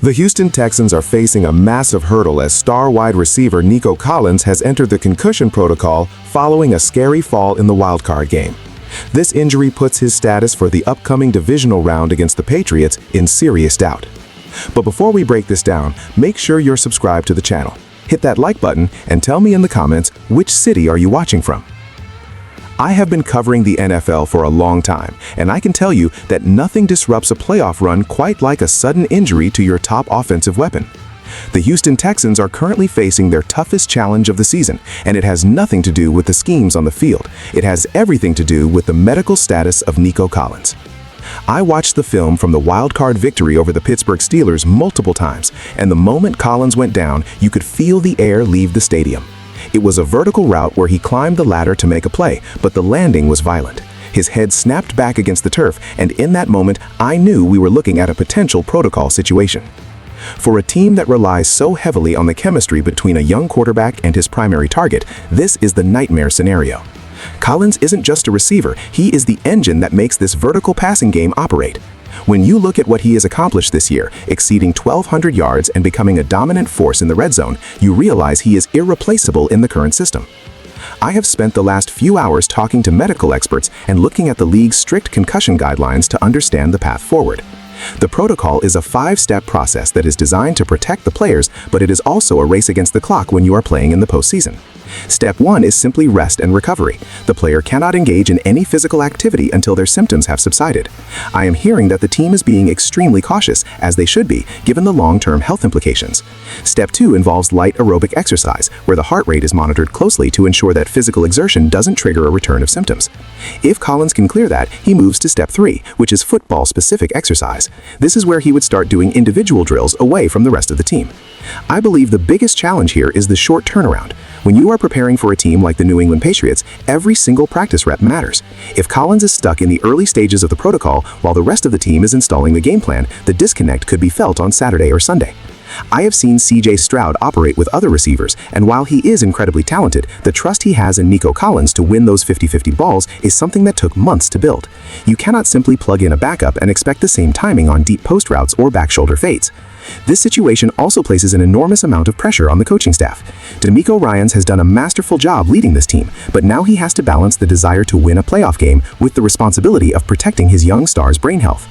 The Houston Texans are facing a massive hurdle as star wide receiver Nico Collins has entered the concussion protocol following a scary fall in the wildcard game. This injury puts his status for the upcoming divisional round against the Patriots in serious doubt. But before we break this down, make sure you're subscribed to the channel. Hit that like button and tell me in the comments which city are you watching from. I have been covering the NFL for a long time, and I can tell you that nothing disrupts a playoff run quite like a sudden injury to your top offensive weapon. The Houston Texans are currently facing their toughest challenge of the season, and it has nothing to do with the schemes on the field. It has everything to do with the medical status of Nico Collins. I watched the film from the wildcard victory over the Pittsburgh Steelers multiple times, and the moment Collins went down, you could feel the air leave the stadium. It was a vertical route where he climbed the ladder to make a play, but the landing was violent. His head snapped back against the turf, and in that moment, I knew we were looking at a potential protocol situation. For a team that relies so heavily on the chemistry between a young quarterback and his primary target, this is the nightmare scenario. Collins isn't just a receiver, he is the engine that makes this vertical passing game operate. When you look at what he has accomplished this year, exceeding 1,200 yards and becoming a dominant force in the red zone, you realize he is irreplaceable in the current system. I have spent the last few hours talking to medical experts and looking at the league's strict concussion guidelines to understand the path forward. The protocol is a 5-step process that is designed to protect the players, but it is also a race against the clock when you are playing in the postseason. Step 1 is simply rest and recovery. The player cannot engage in any physical activity until their symptoms have subsided. I am hearing that the team is being extremely cautious, as they should be, given the long-term health implications. Step 2 involves light aerobic exercise, where the heart rate is monitored closely to ensure that physical exertion doesn't trigger a return of symptoms. If Collins can clear that, he moves to Step 3, which is football-specific exercise. This is where he would start doing individual drills away from the rest of the team. I believe the biggest challenge here is the short turnaround. When you are preparing for a team like the New England Patriots, every single practice rep matters. If Collins is stuck in the early stages of the protocol while the rest of the team is installing the game plan, the disconnect could be felt on Saturday or Sunday. I have seen CJ Stroud operate with other receivers, and while he is incredibly talented, the trust he has in Nico Collins to win those 50-50 balls is something that took months to build. You cannot simply plug in a backup and expect the same timing on deep post routes or back shoulder fades. This situation also places an enormous amount of pressure on the coaching staff. D'Amico Ryans has done a masterful job leading this team, but now he has to balance the desire to win a playoff game with the responsibility of protecting his young star's brain health.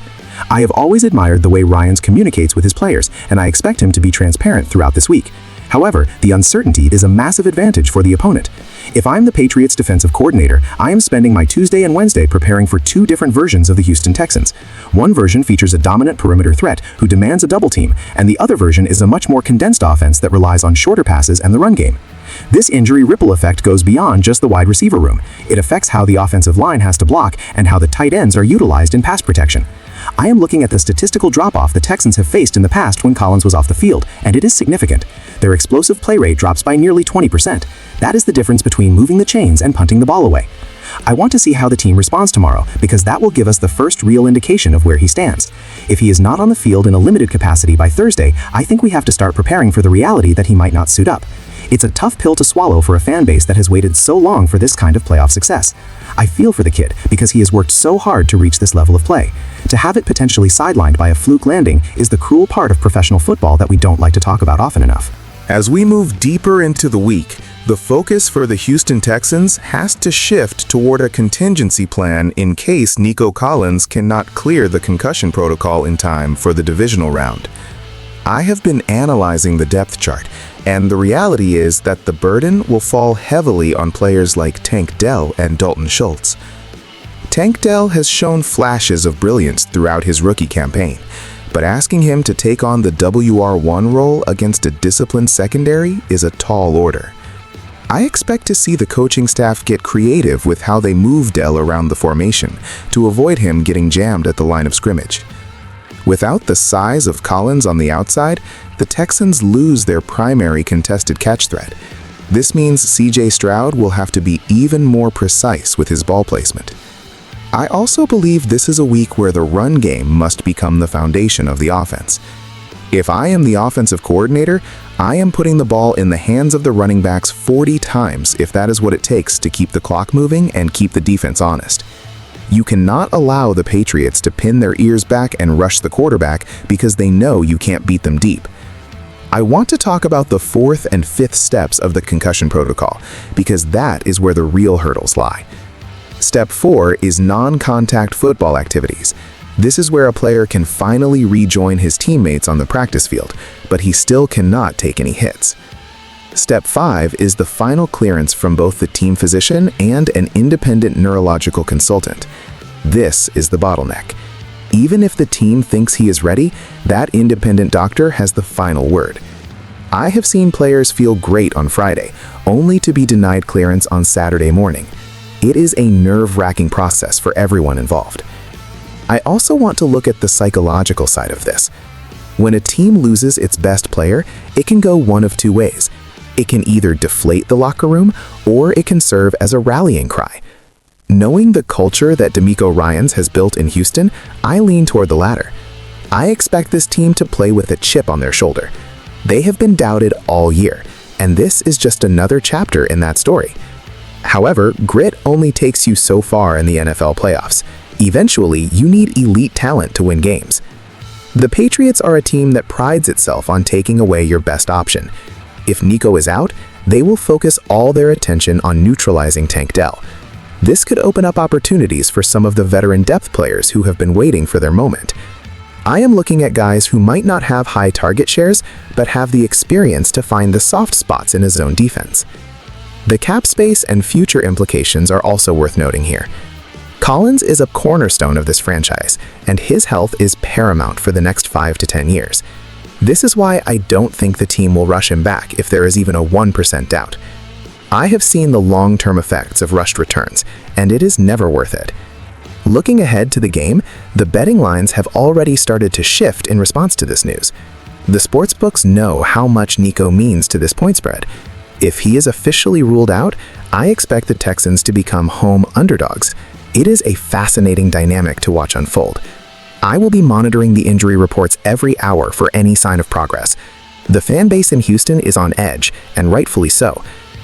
I have always admired the way Ryans communicates with his players, and I expect him to be transparent throughout this week. However, the uncertainty is a massive advantage for the opponent. If I'm the Patriots defensive coordinator, I am spending my Tuesday and Wednesday preparing for 2 different versions of the Houston Texans. One version features a dominant perimeter threat who demands a double team, and the other version is a much more condensed offense that relies on shorter passes and the run game. This injury ripple effect goes beyond just the wide receiver room. It affects how the offensive line has to block and how the tight ends are utilized in pass protection. I am looking at the statistical drop-off the Texans have faced in the past when Collins was off the field, and it is significant. Their explosive play rate drops by nearly 20%. That is the difference between moving the chains and punting the ball away. I want to see how the team responds tomorrow, because that will give us the first real indication of where he stands. If he is not on the field in a limited capacity by Thursday, I think we have to start preparing for the reality that he might not suit up. It's a tough pill to swallow for a fan base that has waited so long for this kind of playoff success. I feel for the kid because he has worked so hard to reach this level of play. To have it potentially sidelined by a fluke landing is the cruel part of professional football that we don't like to talk about often enough. As we move deeper into the week, the focus for the Houston Texans has to shift toward a contingency plan in case Nico Collins cannot clear the concussion protocol in time for the divisional round. I have been analyzing the depth chart, and the reality is that the burden will fall heavily on players like Tank Dell and Dalton Schultz. Tank Dell has shown flashes of brilliance throughout his rookie campaign, but asking him to take on the WR1 role against a disciplined secondary is a tall order. I expect to see the coaching staff get creative with how they move Dell around the formation to avoid him getting jammed at the line of scrimmage. Without the size of Collins on the outside, the Texans lose their primary contested catch threat. This means CJ Stroud will have to be even more precise with his ball placement. I also believe this is a week where the run game must become the foundation of the offense. If I am the offensive coordinator, I am putting the ball in the hands of the running backs 40 times if that is what it takes to keep the clock moving and keep the defense honest. You cannot allow the Patriots to pin their ears back and rush the quarterback because they know you can't beat them deep. I want to talk about the 4th and 5th steps of the concussion protocol because that is where the real hurdles lie. Step 4 is non-contact football activities. This is where a player can finally rejoin his teammates on the practice field, but he still cannot take any hits. Step 5 is the final clearance from both the team physician and an independent neurological consultant. This is the bottleneck. Even if the team thinks he is ready, that independent doctor has the final word. I have seen players feel great on Friday, only to be denied clearance on Saturday morning. It is a nerve-wracking process for everyone involved. I also want to look at the psychological side of this. When a team loses its best player, it can go one of two ways. It can either deflate the locker room, or it can serve as a rallying cry. Knowing the culture that DeMeco Ryans has built in Houston, I lean toward the latter. I expect this team to play with a chip on their shoulder. They have been doubted all year, and this is just another chapter in that story. However, grit only takes you so far in the NFL playoffs. Eventually, you need elite talent to win games. The Patriots are a team that prides itself on taking away your best option. If Nico is out, they will focus all their attention on neutralizing Tank Dell. This could open up opportunities for some of the veteran depth players who have been waiting for their moment. I am looking at guys who might not have high target shares, but have the experience to find the soft spots in a zone defense. The cap space and future implications are also worth noting here. Collins is a cornerstone of this franchise, and his health is paramount for the next 5 to 10 years. This is why I don't think the team will rush him back if there is even a 1% doubt. I have seen the long-term effects of rushed returns, and it is never worth it. Looking ahead to the game, the betting lines have already started to shift in response to this news. The sportsbooks know how much Nico means to this point spread. If he is officially ruled out, I expect the Texans to become home underdogs. It is a fascinating dynamic to watch unfold. I will be monitoring the injury reports every hour for any sign of progress. The fan base in Houston is on edge, and rightfully so.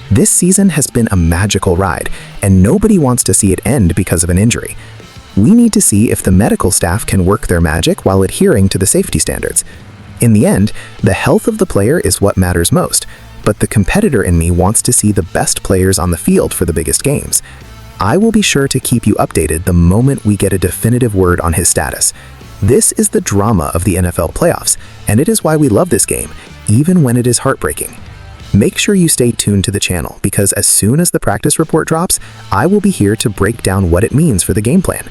This season has been a magical ride, and nobody wants to see it end because of an injury. We need to see if the medical staff can work their magic while adhering to the safety standards. In the end, the health of the player is what matters most, but the competitor in me wants to see the best players on the field for the biggest games. I will be sure to keep you updated the moment we get a definitive word on his status. This is the drama of the NFL playoffs, and it is why we love this game, even when it is heartbreaking. Make sure you stay tuned to the channel, because as soon as the practice report drops, I will be here to break down what it means for the game plan.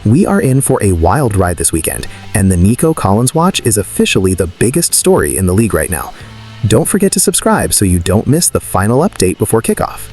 We are in for a wild ride this weekend, and the Nico Collins watch is officially the biggest story in the league right now. Don't forget to subscribe so you don't miss the final update before kickoff.